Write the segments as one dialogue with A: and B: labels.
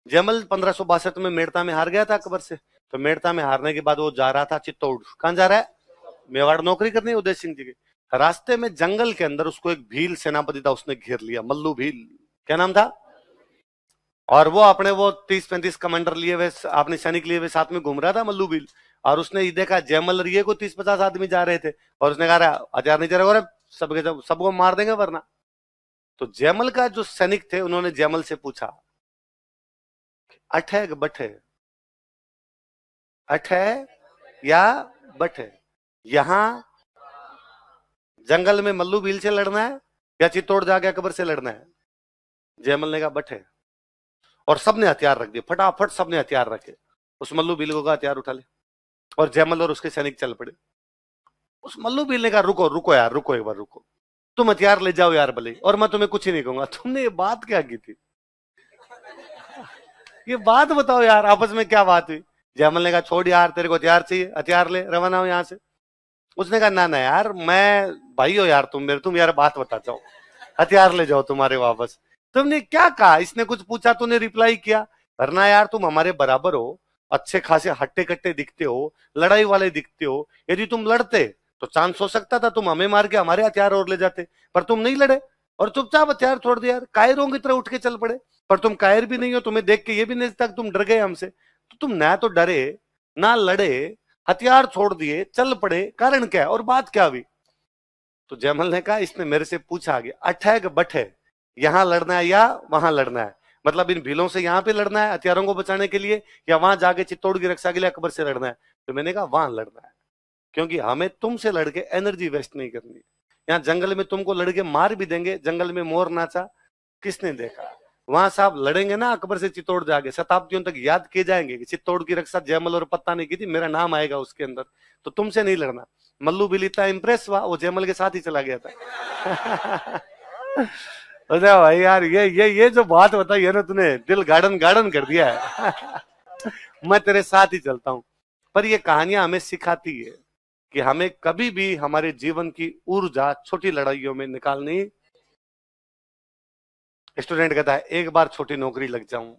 A: जयमल 1562 में मेड़ता में हार गया था अकबर से। तो मेड़ता में हारने के बाद वो जा रहा था चित्तौड़। कहां जा रहा है? मेवाड़ नौकरी करनी है उदय सिंह जी की। रास्ते में जंगल के अंदर उसको एक भील सेनापति था, उसने घेर लिया, मल्लू भील। क्या नाम था? और वो अपने वो 30-35 कमांडर लिए हुए, अपने सैनिक लिए हुए साथ में घूम रहा था मल्लू भील। और उसने ये देखा जयमल रिये को 30-50 आदमी जा रहे थे, और उसने कहा हथियार नहीं चलेगा, सबके सबको मार देंगे वरना। तो जयमल का जो सैनिक थे उन्होंने जयमल से पूछा, अठ है कि बठ है? अठ है या बठ है? यहां जंगल में मल्लू भील से लड़ना है या चित्तौड़ जाके अकबर से लड़ना है? जयमल ने कहा बठ है। और सबने हथियार रख दिए, फटाफट सबने हथियार रखे। उस मल्लू भील को कहा हथियार उठा ले, और जयमल और उसके सैनिक चल पड़े। उस मल्लू भील ने कहा रुको रुको यार, रुको एक बार रुको, तुम हथियार ले जाओ यार भले, और मैं तुम्हें कुछ ही नहीं कहूंगा। तुमने ये बात क्या की थी? ये बात बताओ यार, आपस में क्या बात हुई? जयमल ने कहा छोड़ यार, तेरे को हथियार चाहिए, हथियार ले, रवाना हो यहां से। उसने कहा ना ना यार, मैं भाई हो यार तुम मेरे, तुम यार बात बता जाओ, हथियार ले जाओ तुम्हारे वापस। तुमने क्या कहा? इसने कुछ पूछा, तूने रिप्लाई किया, वरना यार तुम हमारे बराबर हो, अच्छे खासे हट्टे कट्टे दिखते हो, लड़ाई वाले दिखते हो। यदि तुम लड़ते तो चांस हो सकता था तुम हमें मार के हमारे हथियार और ले जाते, पर तुम नहीं लड़े और चुपचाप हथियार छोड़ दिया यार, कायरों की तरह उठ के चल पड़े। पर तुम कायर भी नहीं हो, तुम्हें देख के ये भी नहीं तक तुम डर गए हमसे। तो तुम ना तो डरे ना लड़े, हथियार छोड़ दिए, चल पड़े, कारण क्या है और बात क्या हुई? तो जयमल ने कहा इसने मेरे से पूछा गया अठ है कि बठ है, यहां लड़ना है या वहां लड़ना है? मतलब इन भीलों से यहां पे लड़ना है हथियारों को बचाने के लिए, या वहां जाके चित्तौड़ की रक्षा के लिए अकबर से लड़ना है? तो मैंने कहा वहां लड़ना है, क्योंकि हमें तुमसे लड़के एनर्जी वेस्ट नहीं करनी। यहाँ जंगल में तुमको लड़के मार भी देंगे, जंगल में मोर नाचा किसने देखा? वहां साहब लड़ेंगे ना अकबर से चित्तौड़ जाके, शताब्दियों तक याद किए जाएंगे कि चित्तौड़ की रक्षा जयमल और पत्ता ने की थी, मेरा नाम आएगा उसके अंदर। तो तुमसे नहीं लड़ना। मल्लू भी इतना इंप्रेस हुआ, वो जयमल के साथ ही चला गया था। अरे भाई यार, ये जो बात बताई है ना तूने, दिल गार्डन गार्डन कर दिया है। मैं तेरे साथ ही चलता हूं। पर ये कहानियां हमें सिखाती है कि हमें कभी भी हमारे जीवन की ऊर्जा छोटी लड़ाइयों में निकालनी। स्टूडेंट कहता है एक बार छोटी नौकरी लग जाऊं,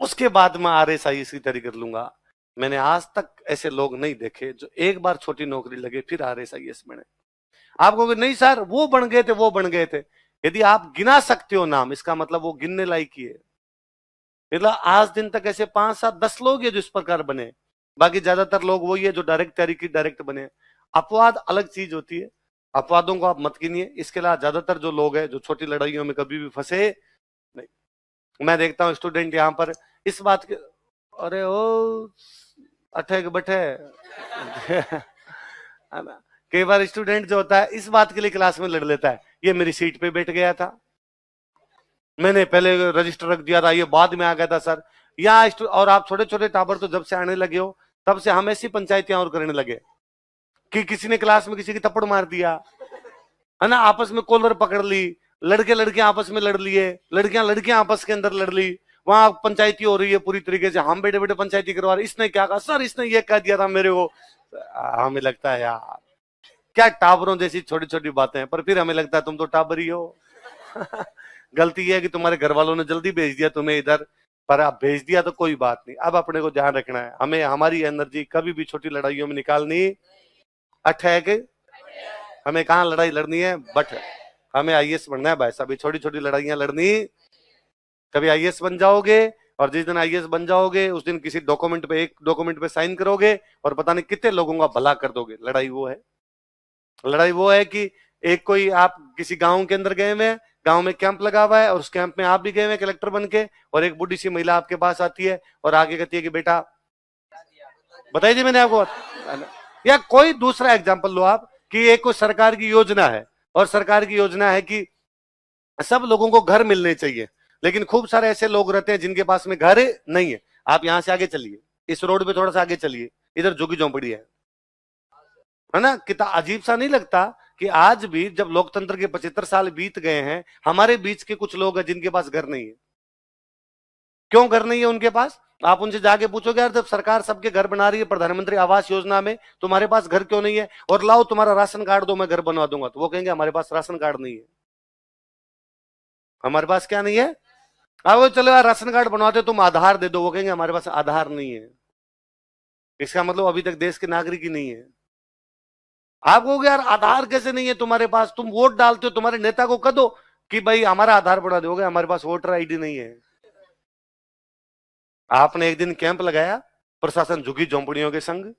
A: उसके बाद मैं RSI की तैयारी कर लूंगा। मैंने आज तक ऐसे लोग नहीं देखे जो एक बार छोटी नौकरी लगे फिर RSIS बने। आप कहोगे नहीं सर वो बन गए थे, वो बन गए थे। यदि आप गिना सकते हो नाम, इसका मतलब वो गिनने लायक ही है। मतलब आज दिन तक ऐसे 5-7-10 लोग हैं जो इस प्रकार बने, बाकी ज्यादातर लोग वही है जो डायरेक्ट तैयारी की डायरेक्ट बने। अपवाद अलग चीज होती है, अपवादों को आप मत गिनिए। इसके अलावा ज्यादातर जो लोग हैं जो छोटी लड़ाइयों में कभी भी फंसे नहीं। मैं देखता हूँ स्टूडेंट यहाँ पर इस बात के, अरे ओ अठे के बठे। कई बार स्टूडेंट जो होता है इस बात के लिए क्लास में लड़ लेता है, ये मेरी सीट पे बैठ गया था, मैंने पहले रजिस्टर रख दिया था, ये बाद में आ गया था सर। यहाँ और आप छोटे छोटे टाबर तो जब से आने लगे हो तब से हम ऐसी पंचायतें और करने लगे कि किसी ने क्लास में किसी की थप्पड़ मार दिया है ना, आपस में कॉलर पकड़ ली, लड़के लड़कियां आपस में लड़ लिए, लड़कियां लड़कियां आपस के अंदर लड़ ली, वहां पंचायती हो रही है पूरी तरीके से, हम बेटे बेटे पंचायती करवा रहे, इसने क्या कहा सर, इसने ये कह दिया था मेरे को। हमें लगता है यार क्या टाबरों जैसी छोटी छोटी बातें हैं, पर फिर हमें लगता है तुम तो टाबर ही हो। गलती यह है कि तुम्हारे घर वालों ने जल्दी भेज दिया तुम्हें इधर, पर आप भेज दिया तो कोई बात नहीं। अब अपने को ध्यान रखना है, हमें हमारी एनर्जी कभी भी छोटी लड़ाइयों में निकालनी अठ है कि हमें कहाँ लड़ाई लड़नी है, बट हमें IAS बनना है भाई साहब। छोटी छोटी लड़ाइयां लड़नी, कभी IAS बन जाओगे, और जिस दिन IAS बन जाओगे उस दिन किसी डॉक्यूमेंट पे, एक डॉक्यूमेंट पे साइन करोगे और पता नहीं कितने लोगों का भला कर दोगे। लड़ाई वो है, लड़ाई वो है कि एक कोई आप किसी गांव के अंदर गए हुए हैं, गांव में कैंप लगा हुआ है और उस कैंप में आप भी गए हुए कलेक्टर बन के, और एक बुढ़ी सी महिला आपके पास आती है और आगे कहती है कि बेटा बताइए जी मैंने आपको, या कोई दूसरा एग्जाम्पल लो आप कि एक कोई सरकार की योजना है, और सरकार की योजना है कि सब लोगों को घर मिलने चाहिए, लेकिन खूब सारे ऐसे लोग रहते हैं जिनके पास में घर नहीं है। आप यहां से आगे चलिए, इस रोड पे थोड़ा सा आगे चलिए, इधर झुग्गी झोंपड़ी है ना। कितना अजीब सा नहीं लगता कि आज भी जब लोकतंत्र के 75 साल बीत गए हैं, हमारे बीच के कुछ लोग हैं जिनके पास घर नहीं है। क्यों घर नहीं है उनके पास? आप उनसे जाके पूछोगे यार जब सरकार सबके घर बना रही है प्रधानमंत्री आवास योजना में, तुम्हारे पास घर क्यों नहीं है? और लाओ तुम्हारा राशन कार्ड दो मैं घर बनवा दूंगा, तो वो कहेंगे हमारे पास राशन कार्ड नहीं है। हमारे पास क्या नहीं है? वो चलो यार राशन कार्ड बनवाते, तुम आधार दे दो, वो कहेंगे हमारे पास आधार नहीं है। इसका मतलब अभी तक देश के नागरिक ही नहीं है। आप कहोगे यार आधार कैसे नहीं है तुम्हारे पास, तुम वोट डालते हो, तुम्हारे नेता को कह दो कि भाई हमारा आधार बना दोगे, हमारे पास वोटर आईडी नहीं है। आपने एक दिन कैंप लगाया, प्रशासन झुग्गी झोंपड़ियों के संग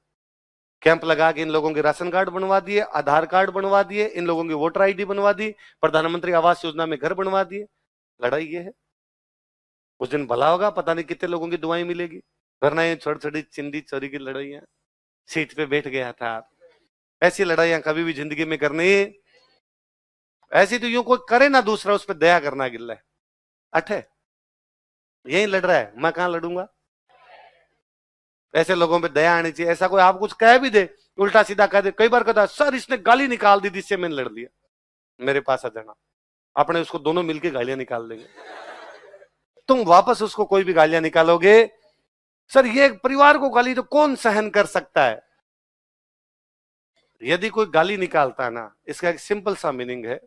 A: कैंप लगा के इन लोगों के राशन कार्ड बनवा दिए, आधार कार्ड बनवा दिए, इन लोगों की वोटर आईडी बनवा दी, प्रधानमंत्री आवास योजना में घर बनवा दिए। लड़ाई ये है। उस दिन भला होगा, पता नहीं कितने लोगों की दुआएं मिलेगी, वरना ये छोटी छोटी चिंदी चोरी की लड़ाइयां। सीट पे बैठ गया था आप, ऐसी लड़ाइयां कभी भी जिंदगी में करनी। ऐसी तो यूं कोई करे ना दूसरा उस पर दया करना गिल्ला है। अठे यही लड़ रहा है, मैं कहां लड़ूंगा। ऐसे लोगों पे दया आनी चाहिए। ऐसा कोई आप कुछ कह भी दे, उल्टा सीधा कह दे, कई बार कहता है सर इसने गाली निकाल दी, जिससे मैंने लड़ लिया, मेरे पास आ जाना, अपने उसको दोनों मिलके गालियां निकाल देंगे। तुम वापस उसको कोई भी गालियां निकालोगे, सर ये परिवार को गाली तो कौन सहन कर सकता है। यदि कोई गाली निकालता है ना, इसका एक सिंपल सा मीनिंग है,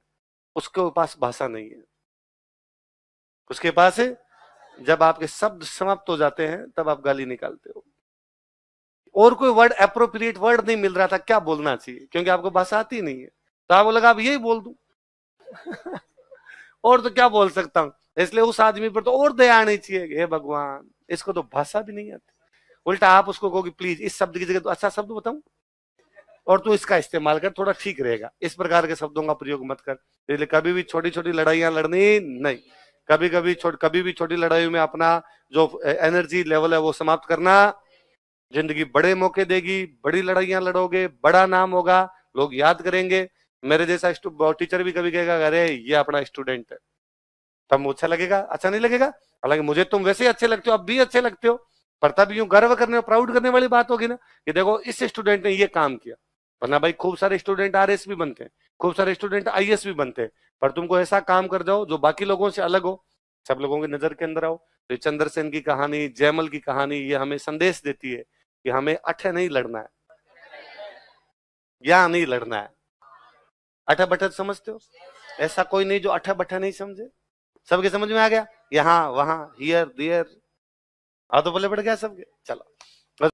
A: उसके पास भाषा नहीं है। उसके पास है, जब आपके शब्द समाप्त हो जाते हैं तब आप गाली निकालते हो। और कोई वर्ड एप्रोप्रिएट वर्ड नहीं मिल रहा था क्या बोलना चाहिए, क्योंकि आपको भाषा आती नहीं है, तो आपको लगा अब यही बोल दूं। और तो क्या बोल सकता हूं, इसलिए उस आदमी पर तो और दया आनी चाहिए। हे भगवान, इसको तो भाषा भी नहीं आती। उल्टा आप उसको कहोगे प्लीज इस शब्द की जगह तो अच्छा शब्द बताऊं और तू इसका इस्तेमाल कर, थोड़ा ठीक रहेगा। इस प्रकार के शब्दों का प्रयोग मत कर। इसलिए कभी भी छोटी छोटी लड़ाइयां लड़नी नहीं। कभी भी छोटी लड़ाइयों में अपना जो एनर्जी लेवल है वो समाप्त करना। जिंदगी बड़े मौके देगी, बड़ी लड़ाइयां लड़ोगे, बड़ा नाम होगा, लोग याद करेंगे। मेरे जैसा टीचर भी कभी कहेगा अरे ये अपना स्टूडेंट है, तब अच्छा लगेगा, अच्छा नहीं लगेगा। हालांकि मुझे तुम वैसे ही अच्छे लगते हो, अब भी अच्छे लगते हो, पर तब यूं गर्व करने और प्राउड करने वाली बात होगी ना कि देखो इस स्टूडेंट ने ये काम किया। वरना भाई खूब सारे स्टूडेंट आरएस भी बनते हैं, खूब सारे स्टूडेंट आईएएस भी बनते हैं, पर तुमको ऐसा काम कर जाओ जो बाकी लोगों से अलग हो, सब लोगों की नजर के अंदर आओ। तो चंद्रसेन की कहानी, जयमल की कहानी, ये हमें संदेश देती है कि हमें अठे नहीं लड़ना है, या नहीं लड़ना है। अठे बठे समझते हो, ऐसा कोई नहीं जो अठे बठे नहीं समझे। सबके समझ में आ गया, यहाँ वहां हियर देयर, तो बोले पड़ गया सबके। चलो।